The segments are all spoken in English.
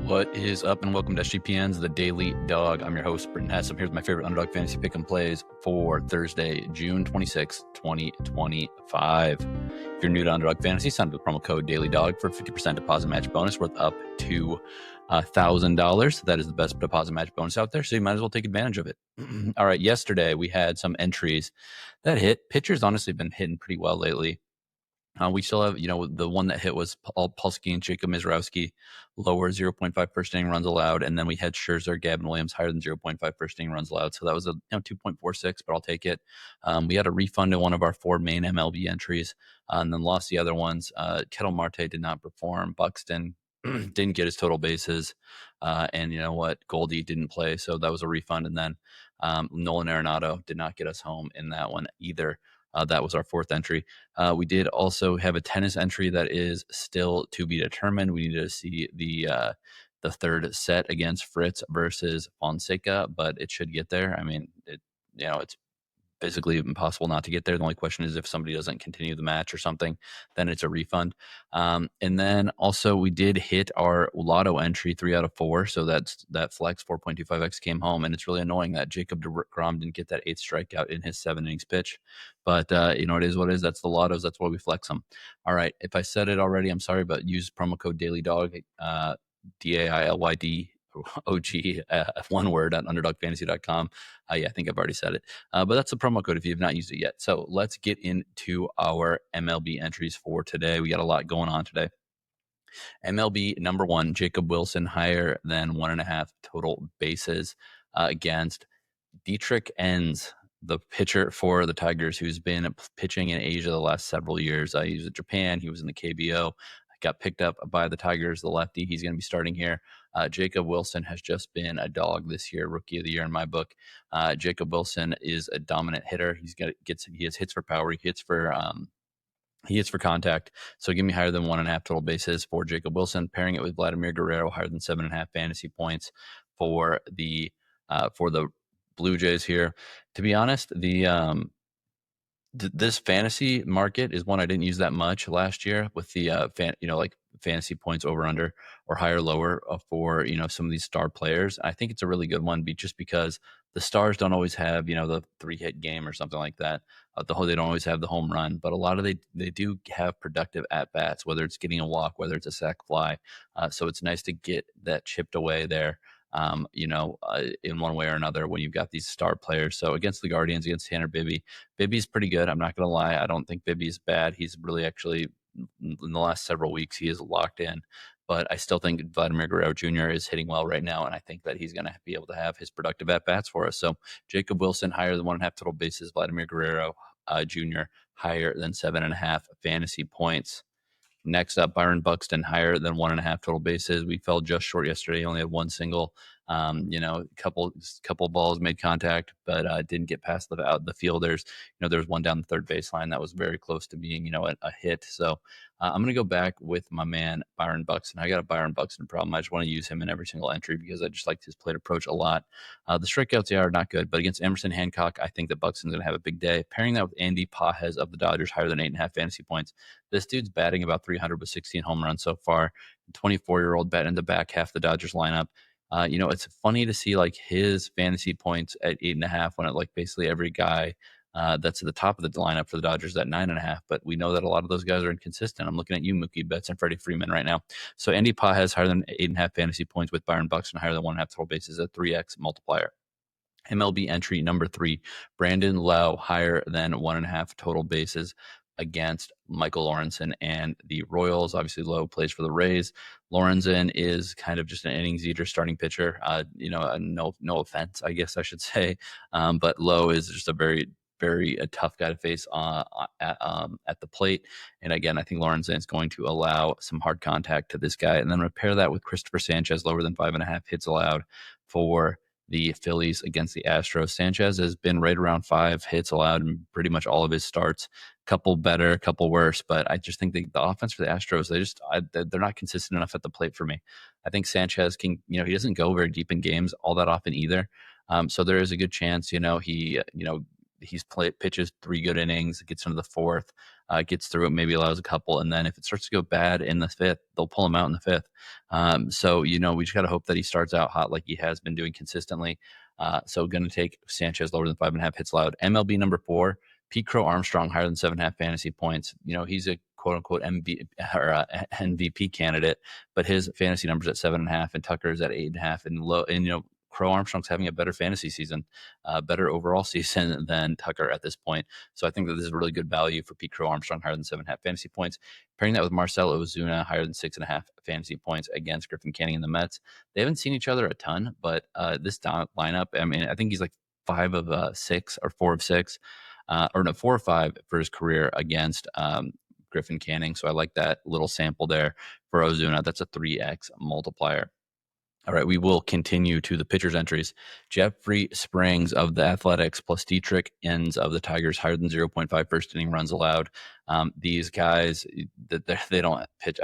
What is up, and welcome to SGPN's The Daily Dog. I'm your host, Britton Hess. I'm here with my favorite Underdog fantasy pick and plays for Thursday, June 26, 2025. If you're new to Underdog Fantasy, sign up with promo code DailyDog for a 50% deposit match bonus worth up to $1,000. That is the best deposit match bonus out there, so you might as well take advantage of it. All right, yesterday we had some entries that hit. Pitchers honestly been hitting pretty well lately. We still have, the one that hit was Polsky and Jacob Mizrowski, lower 0.5 first inning runs allowed. And then we had Scherzer, Gavin Williams, higher than 0.5 first inning runs allowed. So that was 2.46, but I'll take it. We had a refund in one of our 4 main MLB entries, and then lost the other ones. Kettle Marte did not perform. Buxton didn't get his total bases. And you know what? Goldie didn't play. So that was a refund. And then Nolan Arenado did not get us home in that one either. That was our 4th entry. We did also have a tennis entry that is still to be determined. We need to see the 3rd set against Fritz versus Fonseca, but it should get there. I mean, it's basically impossible not to get there. The only question is if somebody doesn't continue the match or something, then it's a refund. And then also we did hit our Lotto entry 3 out of 4. So that flex 4.25x came home, and it's really annoying that Jacob deGrom didn't get that 8th strikeout in his 7 innings pitch. But it is what it is. That's the Lottos. That's why we flex them. All right. If I said it already, I'm sorry, but use promo code DailyDog, DAILYD. OG, one word, at underdogfantasy.com. I think I've already said it, but that's the promo code if you have not used it yet. So let's get into our MLB entries for today. We got a lot going on today. MLB number 1, Jacob Wilson, higher than 1.5 total bases against Dietrich Enns, the pitcher for the Tigers, who's been pitching in Asia the last several years. He was in Japan. He was in the KBO. Got picked up by the Tigers, the lefty. He's going to be starting here. Jacob Wilson has just been a dog this year, rookie of the year in my book. Jacob Wilson is a dominant hitter. He has hits for power. He hits for contact. So give me higher than 1.5 total bases for Jacob Wilson. Pairing it with Vladimir Guerrero, higher than 7.5 fantasy points for the Blue Jays here. To be honest, this fantasy market is one I didn't use that much last year with the fantasy points over under or higher lower for some of these star players. I think it's a really good one just because the stars don't always have the 3-hit game or something like that. They don't always have the home run, but a lot of they do have productive at bats, whether it's getting a walk, whether it's a sac fly. So it's nice to get that chipped away there. In one way or another when you've got these star players. So against the Guardians, against Tanner Bibby, Bibby's pretty good. I'm not going to lie. I don't think Bibby's bad. He's really actually, in the last several weeks, he is locked in. But I still think Vladimir Guerrero Jr. is hitting well right now, and I think that he's going to be able to have his productive at-bats for us. So Jacob Wilson, higher than 1.5 total bases. Vladimir Guerrero Jr., higher than 7.5 fantasy points. Next up, Byron Buxton, higher than 1.5 total bases. We fell just short yesterday. He only had 1 single. Couple balls made contact, but didn't get past the fielders. There was one down the 3rd baseline that was very close to being, a hit. So I'm going to go back with my man, Byron Buxton. I got a Byron Buxton problem. I just want to use him in every single entry because I just like his plate approach a lot. The strikeouts are not good, but against Emerson Hancock, I think that Buxton's going to have a big day. Pairing that with Andy Pajes of the Dodgers, higher than 8.5 fantasy points. This dude's batting about 300 with 16 home runs so far. 24-year-old batting in the back half of the Dodgers lineup. It's funny to see like his fantasy points at 8.5 when basically every guy that's at the top of the lineup for the Dodgers at 9.5. But we know that a lot of those guys are inconsistent. I'm looking at you, Mookie Betts and Freddie Freeman right now. So Andy Pajes higher than 8.5 fantasy points with Byron Buxton higher than 1.5 total bases at 3x multiplier. MLB entry number 3, Brandon Lowe higher than 1.5 total bases against Michael Lorenzen and the Royals. Obviously, Lowe plays for the Rays. Lorenzen is kind of just an innings eater starting pitcher. No offense, I guess I should say. But Lowe is just a very, very tough guy to face at the plate. And again, I think Lorenzen is going to allow some hard contact to this guy. And then repair that with Cristopher Sanchez, lower than 5.5 hits allowed for the Phillies against the Astros. Sanchez has been right around 5 hits allowed in pretty much all of his starts. Couple better, couple worse, but I just think the offense for the Astros, they're not consistent enough at the plate for me. I think Sanchez can, he doesn't go very deep in games all that often either. So there is a good chance, he pitches 3 good innings, gets into the 4th, gets through it, maybe allows a couple, and then if it starts to go bad in the 5th, they'll pull him out in the 5th. So we just got to hope that he starts out hot like he has been doing consistently. So going to take Sanchez lower than 5.5 hits allowed. MLB number 4, Pete Crow-Armstrong higher than 7.5 fantasy points. He's a quote unquote MVP candidate, but his fantasy numbers at 7.5 and Tucker's at 8.5 and Lowe. And Crow-Armstrong's having a better fantasy season, better overall season than Tucker at this point. So I think that this is really good value for Pete Crow-Armstrong higher than 7.5 fantasy points. Pairing that with Marcell Ozuna higher than 6.5 fantasy points against Griffin Canning and the Mets. They haven't seen each other a ton, but this lineup, I think he's like 5 of 6 or 4 of 6, or no, 4 or 5 for his career against Griffin Canning. So I like that little sample there for Ozuna. That's a 3x multiplier. All right, we will continue to the pitcher's entries. Jeffrey Springs of the Athletics plus Dietrich Enns of the Tigers higher than 0.5 first inning runs allowed. These guys, they don't pitch.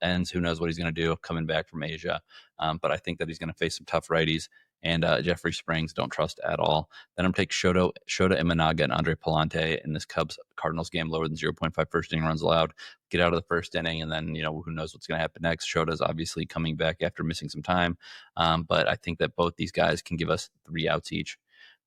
Enns, who knows what he's going to do coming back from Asia. But I think that he's going to face some tough righties. And Jeffrey Springs, don't trust at all. Then I'm going to take Shota, Imanaga, and Andre Pallante in this Cubs-Cardinals game, lower than 0.5 first inning runs allowed. Get out of the first inning, and then, who knows what's going to happen next. Shota's obviously coming back after missing some time. But I think that both these guys can give us 3 outs each.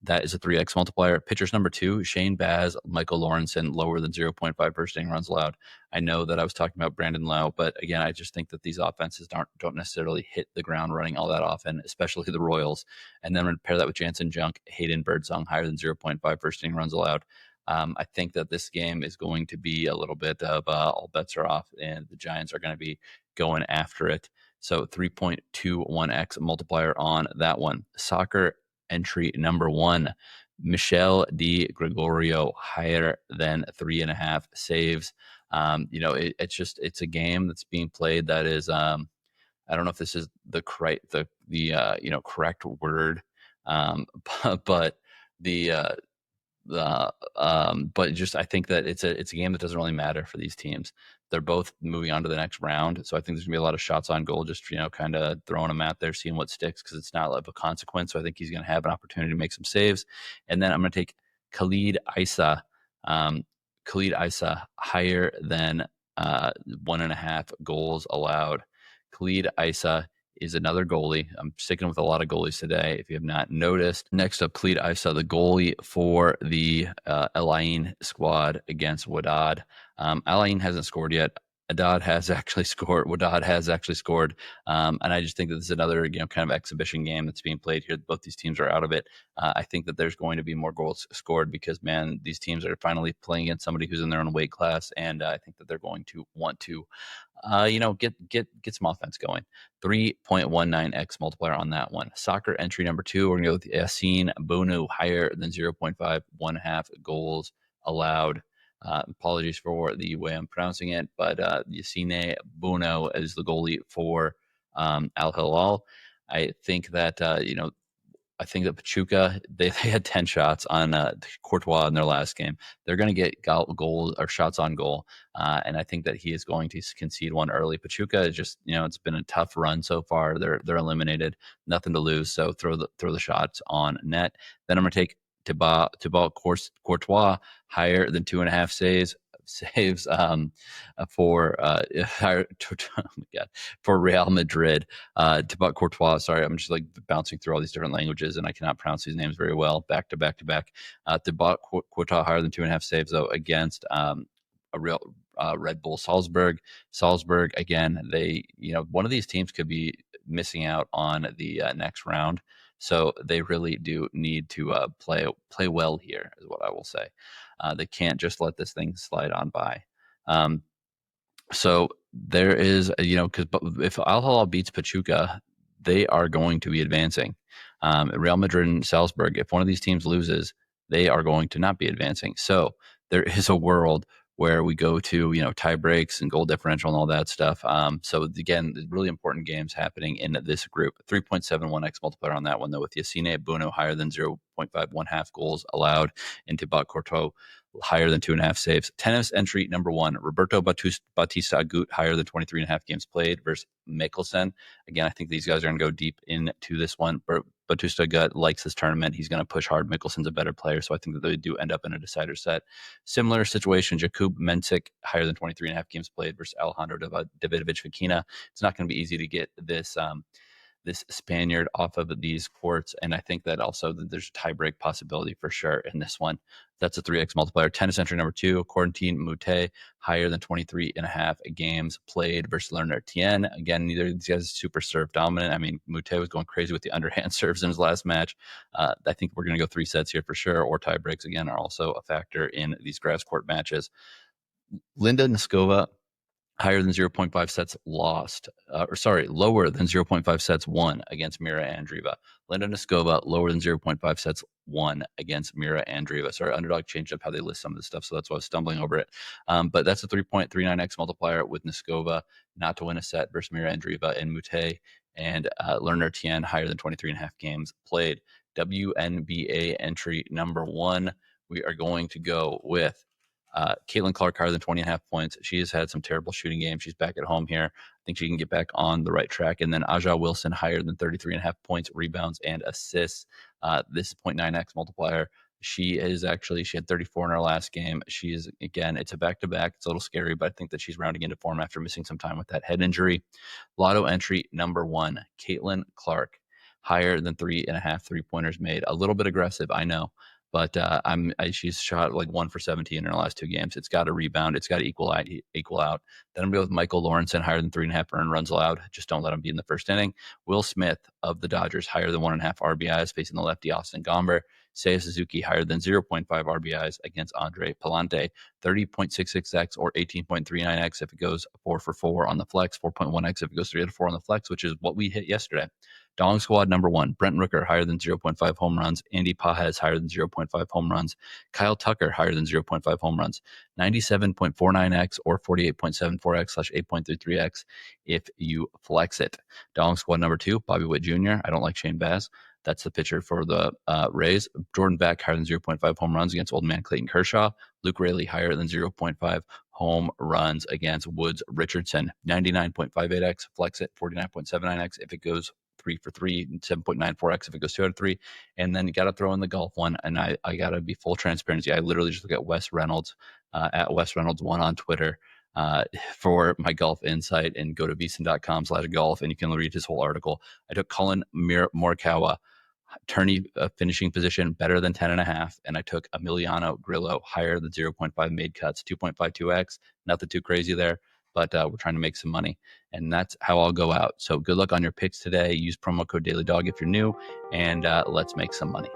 That is a 3x multiplier. Pitchers number 2, Shane Baz, Michael Lawrenson, lower than 0.5 first inning runs allowed. I know that I was talking about Brandon Lowe, but again, I just think that these offenses don't necessarily hit the ground running all that often, especially the Royals. And then I'm going to pair that with Jansen Junk, Hayden Birdsong, higher than 0.5 first inning runs allowed. I think that this game is going to be a little bit of all bets are off, and the Giants are going to be going after it. So 3.21x multiplier on that one. Soccer entry number 1, Michelle D. Gregorio higher than 3.5 saves. It's a game that's being played that is I don't know if this is the correct correct word, but I think that it's a game that doesn't really matter for these teams. They're both moving on to the next round, so I think there's gonna be a lot of shots on goal, just kind of throwing them out there, seeing what sticks, because it's not of a consequence. So I think he's gonna have an opportunity to make some saves. And then I'm gonna take Khalid Issa higher than 1.5 goals allowed. Khalid Issa is another goalie. I'm sticking with a lot of goalies today, if you have not noticed. Next up, Khalid Issa, the goalie for the Alain squad against Wadad. Alain hasn't scored yet. Wadad has actually scored. And I just think that this is another, kind of exhibition game that's being played here. Both these teams are out of it. I think that there's going to be more goals scored because, man, these teams are finally playing against somebody who's in their own weight class. And I think that they're going to want to, get some offense going. 3.19x multiplier on that one. Soccer entry number 2, we're going to go with Yassine Bounou higher than 0.5, 1.5 goals allowed. Apologies for the way I'm pronouncing it, but Yassine Bounou is the goalie for Al Hilal. I think that Pachuca, they had 10 shots on Courtois in their last game. They're going to get goals or shots on goal, and I think that he is going to concede one early. Pachuca is just, it's been a tough run so far. They're eliminated, nothing to lose, so throw the shots on net. Then I'm going to take Thibaut Courtois higher than 2.5 saves for for Real Madrid. Thibaut Courtois, sorry, I'm just like bouncing through all these different languages and I cannot pronounce these names very well. Back to back. Thibaut Courtois higher than 2.5 saves though against a real Red Bull Salzburg. Salzburg again, they one of these teams could be missing out on the next round. So they really do need to play well here, is what I will say. They can't just let this thing slide on by. So there is, because if Al Hilal beats Pachuca, they are going to be advancing. Real Madrid and Salzburg, if one of these teams loses, they are going to not be advancing. So there is a world where we go to, tie breaks and goal differential and all that stuff. So again, really important games happening in this group. 3.71x multiplier on that one, though, with Yassine Bounou higher than 0.5, 1/2 goals allowed, and Thibaut Courtois higher than 2.5 saves. Tennis entry number 1, Roberto Bautista Agut higher than 23.5 games played versus Mikkelsen. Again, I think these guys are going to go deep into this one. Bautista Gut likes this tournament. He's going to push hard. Mickelson's a better player, so I think that they do end up in a decider set. Similar situation, Jakub Mensik, higher than 23.5 games played versus Alejandro Davidovich Fekina. It's not going to be easy to get this this Spaniard off of these courts. And I think that also that there's a tiebreak possibility for sure in this one. That's a 3x multiplier. Tennis entry number 2, Corentin Moutet, higher than 23.5 games played versus Lerner Tien. Again, neither of these guys is super serve dominant. I mean, Moutet was going crazy with the underhand serves in his last match. I think we're going to go 3 sets here for sure, or tie breaks again are also a factor in these grass court matches. Linda Noskova, higher than 0.5 sets lost, lower than 0.5 sets won against Mira Andreeva. Linda Noskova, lower than 0.5 sets won against Mira Andreeva. Sorry, Underdog changed up how they list some of this stuff, so that's why I was stumbling over it. But that's a 3.39x multiplier with Noskova not to win a set versus Mira Andreeva, and Moutet and Lerner Tien higher than 23.5 games played. WNBA entry number 1, we are going to go with Caitlin Clark, higher than 20.5 points. She has had some terrible shooting games. She's back at home here. I think she can get back on the right track. And then Aja Wilson, higher than 33.5 points, rebounds, and assists. This is 0.9x multiplier. She had 34 in her last game. She is, again, it's a back-to-back. It's a little scary, but I think that she's rounding into form after missing some time with that head injury. Lotto entry number 1, Caitlin Clark, higher than 3.5 three-pointers made. A little bit aggressive, I know. But she's shot like 1 for 17 in her last 2 games. It's got to rebound. It's got to equal out. Then I'm going to go with Michael Lawrenson, higher than 3.5 earned runs allowed. Just don't let him be in the first inning. Will Smith of the Dodgers, higher than 1.5 RBIs, facing the lefty Austin Gomber. Seiya Suzuki, higher than 0.5 RBIs against Andre Pallante. 30.66x or 18.39x if it goes 4 for 4 on the flex. 4.1x if it goes 3 to 4 on the flex, which is what we hit yesterday. Dong Squad number 1, Brent Rooker, higher than 0.5 home runs. Andy Pajes, higher than 0.5 home runs. Kyle Tucker, higher than 0.5 home runs. 97.49x or 48.74x / 8.33x if you flex it. Dong Squad number 2, Bobby Witt Jr. I don't like Shane Baz. That's the pitcher for the Rays. Jordan Beck, higher than 0.5 home runs against old man Clayton Kershaw. Luke Raley, higher than 0.5 home runs against Woods Richardson. 99.58x, flex it. 49.79x if it goes 3 for 3, and 7.94x if it goes 2 out of 3. And then you got to throw in the golf one. And I got to be full transparency. I literally just look at Wes Reynolds at Wes Reynolds 1 on Twitter for my golf insight, and go to vsin.com/golf and you can read his whole article. I took Colin Morikawa, tourney finishing position better than 10.5, and I took Emiliano Grillo, higher than 0.5 made cuts, 2.52x. Nothing too crazy there, but we're trying to make some money, and that's how I'll go out. So good luck on your picks today. Use promo code DailyDog if you're new, and let's make some money.